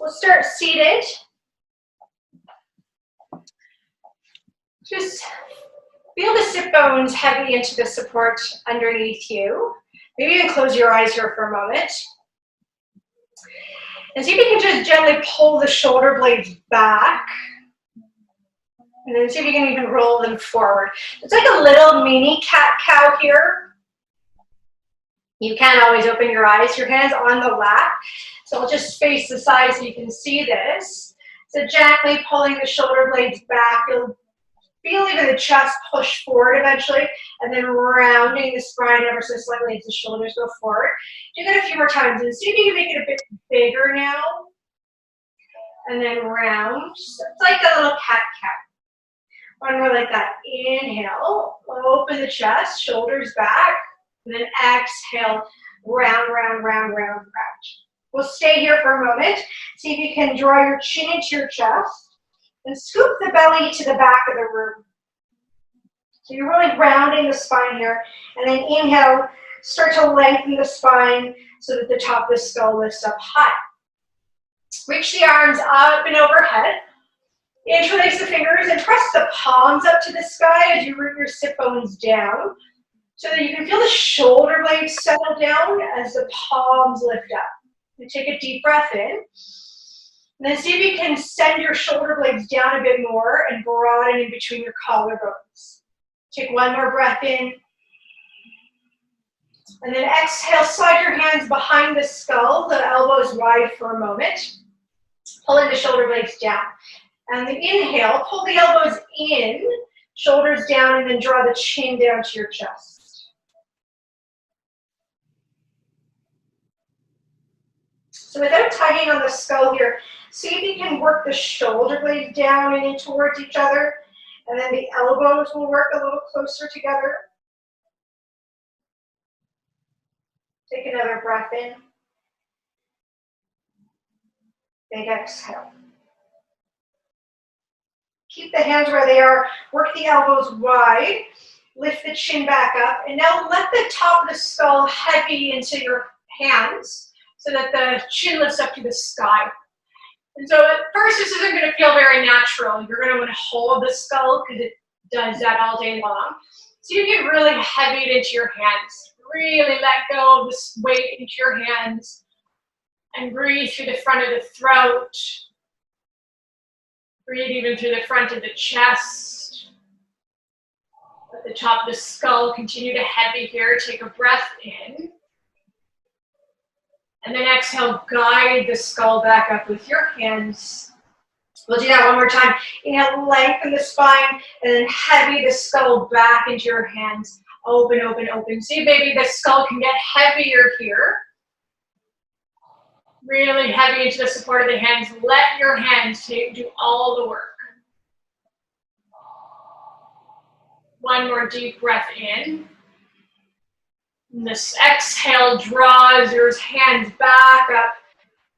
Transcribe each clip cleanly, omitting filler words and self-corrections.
We'll start seated. Just feel the sit bones heavy into the support underneath you. Maybe even close your eyes here for a moment. And see if you can just gently pull the shoulder blades back. And then see if you can even roll them forward. It's like a little mini cat-cow here. You can always open your eyes. Your hands on the lap. So I'll just face the side so you can see this. So gently pulling the shoulder blades back. You'll feel even the chest push forward eventually, and then rounding the spine ever so slightly as the shoulders go forward. Do that a few more times and see if you can make it a bit bigger now. And then round. So it's like a little cat-cow. One more like that. Inhale, open the chest, shoulders back, and then exhale, round, round, round, round, round. We'll stay here for a moment. See if you can draw your chin into your chest and scoop the belly to the back of the room. So you're really rounding the spine here. And then inhale, start to lengthen the spine so that the top of the skull lifts up high. Reach the arms up and overhead. Interlace the fingers and press the palms up to the sky as you root your sit bones down so that you can feel the shoulder blades settle down as the palms lift up. And take a deep breath in. And then see if you can send your shoulder blades down a bit more and broaden in between your collarbones. Take one more breath in. And then exhale, slide your hands behind the skull, the elbows wide for a moment. Pulling the shoulder blades down. And then inhale, pull the elbows in, shoulders down, and then draw the chin down to your chest. So without tugging on the skull here, see if you can work the shoulder blades down and in towards each other, and then the elbows will work a little closer together. Take another breath in. Big exhale. Keep the hands where they are, work the elbows wide, lift the chin back up, and now let the top of the skull heavy into your hands so that the chin lifts up to the sky. And so at first this isn't going to feel very natural. You're going to want to hold the skull because it does that all day long. So you get really heavy into your hands. Really let go of this weight into your hands and breathe through the front of the throat. Breathe even through the front of the chest. Let the top of the skull continue to heavy here. Take a breath in. And then exhale, guide the skull back up with your hands. We'll do that one more time. Inhale, lengthen the spine, and then heavy the skull back into your hands. Open, open, open. See, baby, the skull can get heavier here. Really heavy into the support of the hands. Let your hands do all the work. One more deep breath in. And this exhale draws your hands back up,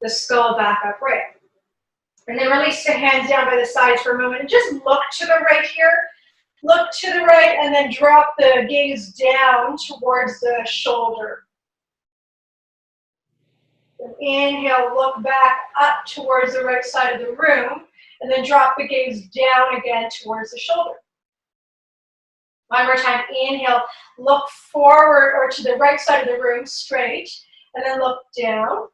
the skull back upright. And then release the hands down by the sides for a moment and just look to the right here. Look to the right and then drop the gaze down towards the shoulder. And inhale, look back up towards the right side of the room and then drop the gaze down again towards the shoulder. One more time, inhale, look forward or to the right side of the room, straight, and then look down.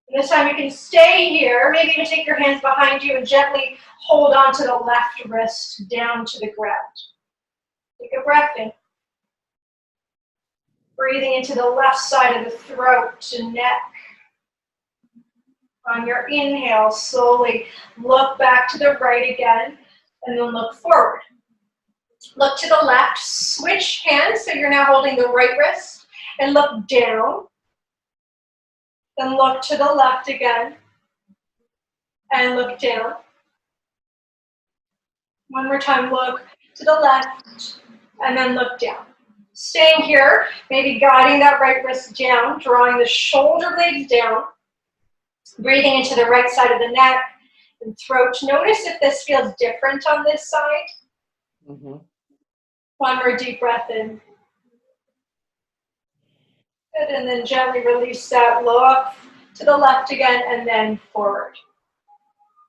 And this time you can stay here, maybe even take your hands behind you and gently hold on to the left wrist down to the ground. Take a breath in. Breathing into the left side of the throat and neck. On your inhale, slowly look back to the right again, and then look forward. Look to the left, switch hands, so you're now holding the right wrist, and look down. Then look to the left again, and look down. One more time, look to the left, and then look down. Staying here, maybe guiding that right wrist down, drawing the shoulder blades down, breathing into the right side of the neck and throat. Notice if this feels different on this side. Mm-hmm. One more deep breath in. Good, and then gently release that. Look to the left again, and then forward.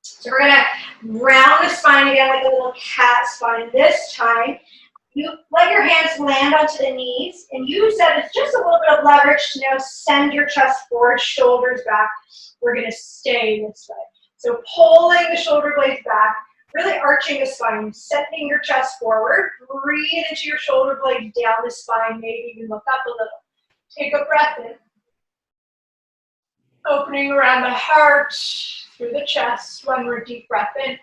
So we're gonna round the spine again like a little cat spine. This time, you let your hands land onto the knees and use that as just a little bit of leverage to now send your chest forward, shoulders back. We're gonna stay this way. So pulling the shoulder blades back, really arching the spine, sending your chest forward. Breathe into your shoulder blades down the spine, maybe even look up a little. Take a breath in. Opening around the heart, through the chest. One more deep breath in.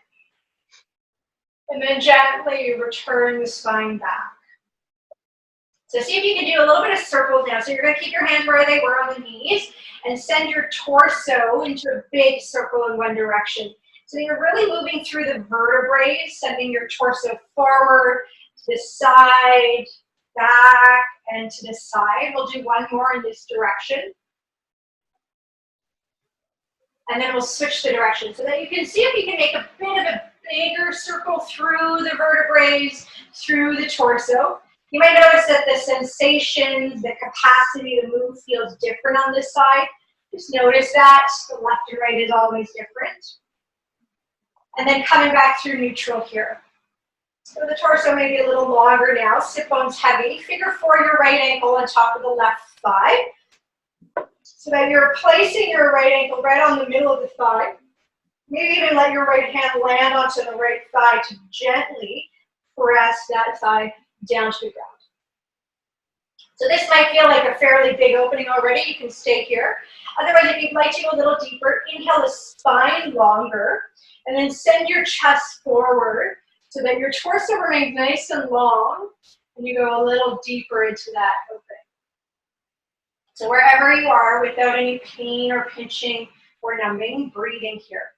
And then gently return the spine back. So see if you can do a little bit of circles now. So you're going to keep your hands where they were on the knees and send your torso into a big circle in one direction. So you're really moving through the vertebrae, sending your torso forward, to the side, back, and to the side. We'll do one more in this direction. And then we'll switch the direction so that you can see if you can make a bit of a bigger circle through the vertebrae, through the torso. You might notice that the sensations, the capacity to move feels different on this side. Just notice that. The left and right is always different. And then coming back through neutral here. So the torso may be a little longer now. Sit bones heavy. Figure 4 your right ankle on top of the left thigh. So that you're placing your right ankle right on the middle of the thigh. Maybe even let your right hand land onto the right thigh to gently press that thigh down to the ground. So this might feel like a fairly big opening already. You can stay here. Otherwise, if you'd like to go a little deeper, inhale the spine longer, and then send your chest forward so that your torso remains nice and long, and you go a little deeper into that opening. So wherever you are, without any pain or pinching or numbing, breathe in here.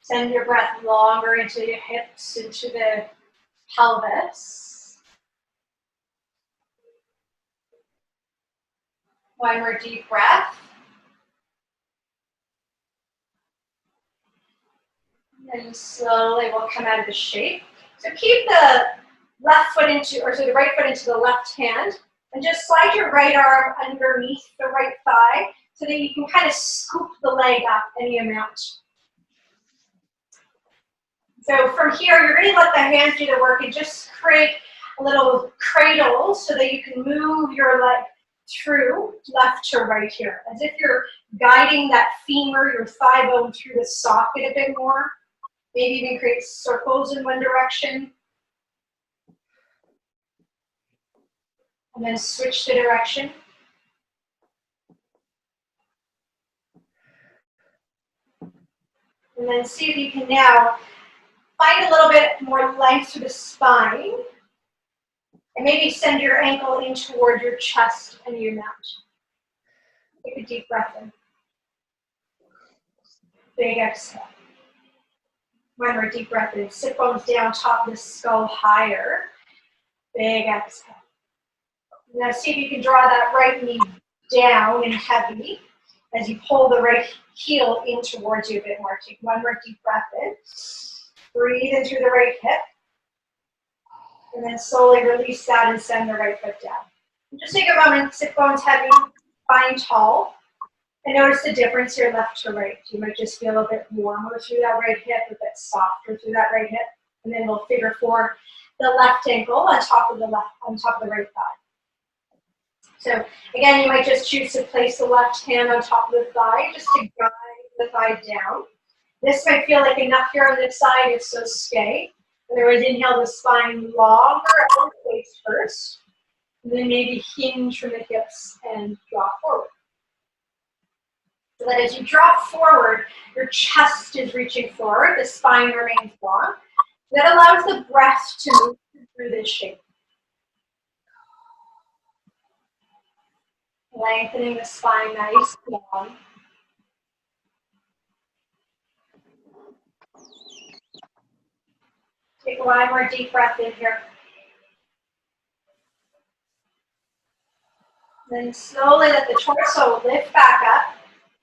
Send your breath longer into your hips, into the pelvis. One more deep breath. And slowly we'll come out of the shape. So keep the left foot into, or so the right foot into the left hand, and just slide your right arm underneath the right thigh so that you can kind of scoop the leg up any amount. So from here, you're going to let the hands do the work and just create a little cradle so that you can move your leg through left to right here, as if you're guiding that femur, your thigh bone through the socket a bit more. Maybe even create circles in one direction. And then switch the direction. And then see if you can now find a little bit more length through the spine. And maybe send your ankle in toward your chest and your mount. Take a deep breath in. Big exhale. One more deep breath in. Sit bones down, top of the skull higher. Big exhale. Now see if you can draw that right knee down and heavy as you pull the right heel in towards you a bit more. Take one more deep breath in. Breathe in through the right hip. And then slowly release that and send the right foot down. And just take a moment, sit bones heavy, spine tall. And notice the difference here left to right. You might just feel a bit warmer through that right hip, a bit softer through that right hip. And then we'll figure 4 the left ankle on top of the right thigh. So again, you might just choose to place the left hand on top of the thigh just to guide the thigh down. This might feel like enough here on this side, if so stay. Otherwise, inhale the spine longer out the waist first. And then maybe hinge from the hips and draw forward. So that as you drop forward, your chest is reaching forward, the spine remains long. That allows the breath to move through this shape. Lengthening the spine nice and long. Take one more deep breath in here. Then slowly let the torso lift back up.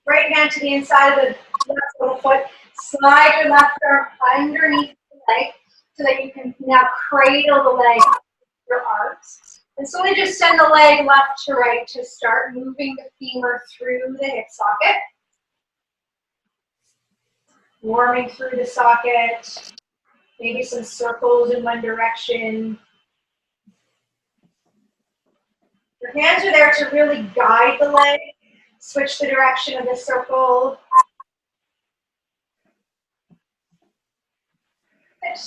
Right hand to the inside of the left little foot. Slide your left arm underneath the leg so that you can now cradle the leg with your arms. And slowly just send the leg left to right to start moving the femur through the hip socket. Warming through the socket. Maybe some circles in one direction. Your hands are there to really guide the leg. Switch the direction of the circle. Good.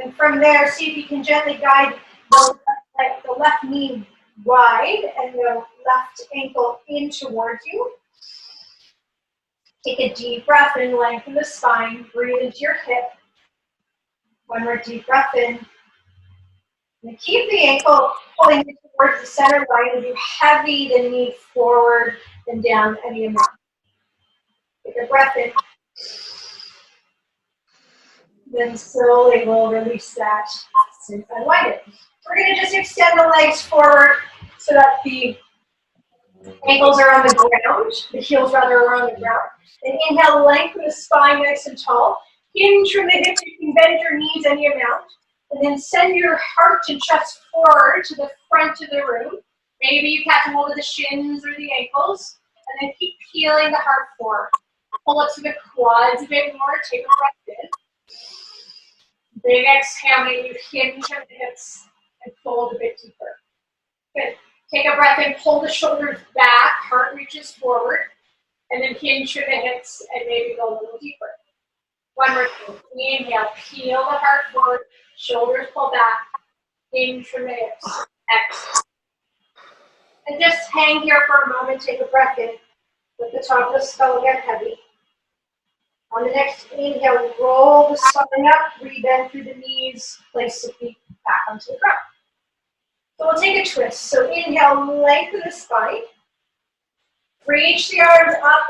And from there, see if you can gently guide the left knee wide and the left ankle in towards you. Take a deep breath in, lengthen the spine, breathe into your hip. One more deep breath in. And keep the ankle pulling it towards the center line as you heavy the knee forward and down any amount. Take a breath in. Then slowly we'll release that and unwind it. We're going to just extend the legs forward so that the ankles are on the ground, the heels rather are on the ground. And inhale, lengthen the spine nice and tall. Hinge from the hips, you can bend your knees any amount. And then send your heart and chest forward to the front of the room. Maybe you catch hold of the shins or the ankles. And then keep peeling the heart forward. Pull up to the quads a bit more, take a breath in. Big exhale, maybe you hinge on the hips and fold a bit deeper. Good. Take a breath in, pull the shoulders back, heart reaches forward, and then hinge through the hips and maybe go a little deeper. One more thing. Inhale, peel the heart forward, shoulders pull back, hinge from the hips. Exhale. And just hang here for a moment, take a breath in. Let the top of the skull get heavy. On the next inhale, roll the spine up, rebend through the knees, place the feet back onto the ground. So we'll take a twist. So inhale, lengthen the spine. Reach the arms up,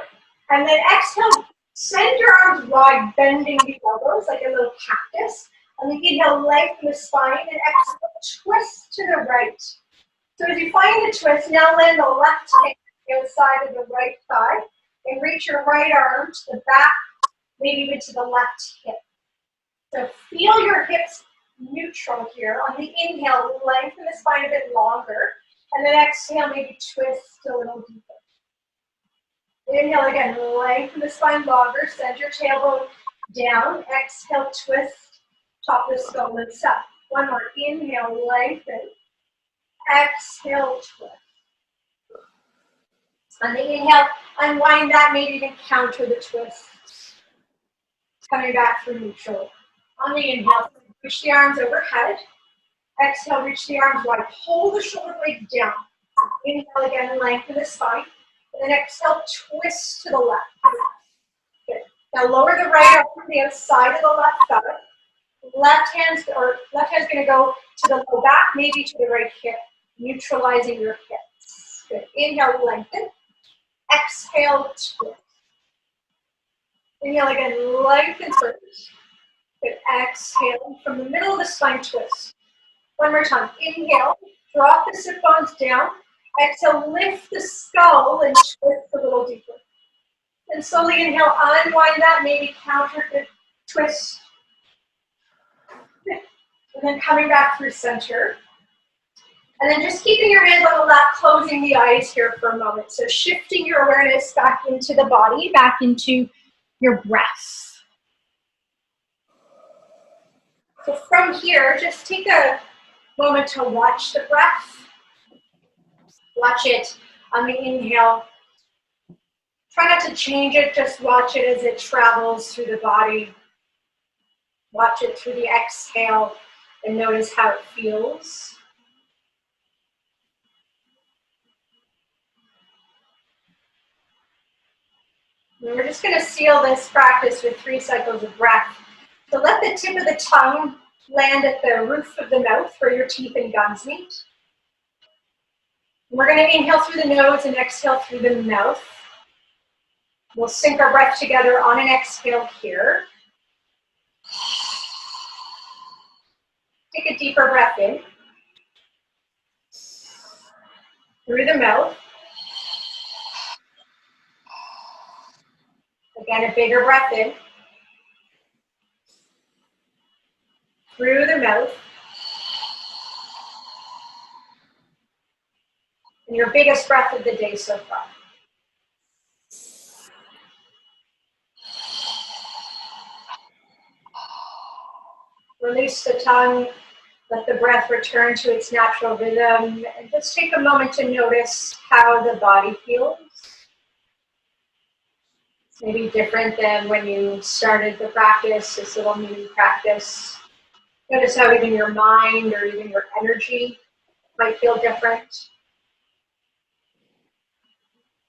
and then exhale, send your arms wide, bending the elbows like a little cactus. And then inhale, lengthen the spine, and exhale, twist to the right. So as you find the twist, now land the left hand on the side of the right thigh, and reach your right arm to the back, maybe even to the left hip. So feel your hips neutral here. On the inhale, lengthen the spine a bit longer, and then exhale, maybe twist a little deeper. Inhale again, lengthen the spine longer, send your tailbone down, exhale, twist, top of the skull lifts up. One more, inhale, lengthen, exhale, twist. On the inhale, unwind that, maybe even counter the twist. Coming back through neutral. On the inhale, reach the arms overhead. Exhale, reach the arms wide. Pull the shoulder blades down. Inhale again, lengthen the spine. And then exhale, twist to the left. Good. Now lower the right arm from the outside of the left thigh. Left hand's going to go to the low back, maybe to the right hip, neutralizing your hips. Good. Inhale, lengthen. Exhale, twist. Inhale again, lengthen first. Good. Exhale from the middle of the spine, twist. One more time. Inhale, drop the sit bones down. Exhale, lift the skull and twist a little deeper. And slowly inhale, unwind that, maybe counter the twist. And then coming back through center. And then just keeping your hands on the lap, closing the eyes here for a moment. So shifting your awareness back into the body, back into your breath. So from here, just take a moment to watch the breath. Watch it on the inhale. Try not to change it, just watch it as it travels through the body. Watch it through the exhale and notice how it feels. And we're just going to seal this practice with 3 cycles of breath. So let the tip of the tongue land at the roof of the mouth where your teeth and gums meet. And we're going to inhale through the nose and exhale through the mouth. We'll sync our breath together on an exhale here. Take a deeper breath in. Through the mouth. Again, a bigger breath in. Through the mouth. And your biggest breath of the day so far. Release the tongue, let the breath return to its natural rhythm, and just take a moment to notice how the body feels. It's maybe different than when you started the practice, this little mini practice. Notice how even your mind or even your energy might feel different.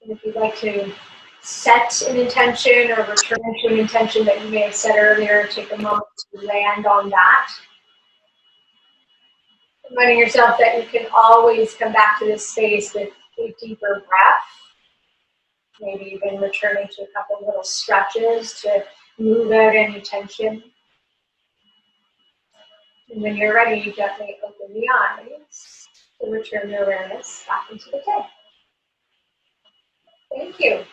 And if you'd like to set an intention or return to an intention that you may have set earlier, take a moment to land on that. Reminding yourself that you can always come back to this space with a deeper breath. Maybe even returning to a couple little stretches to move out any tension. And when you're ready, you gently open the eyes to return your awareness back into the day. Thank you.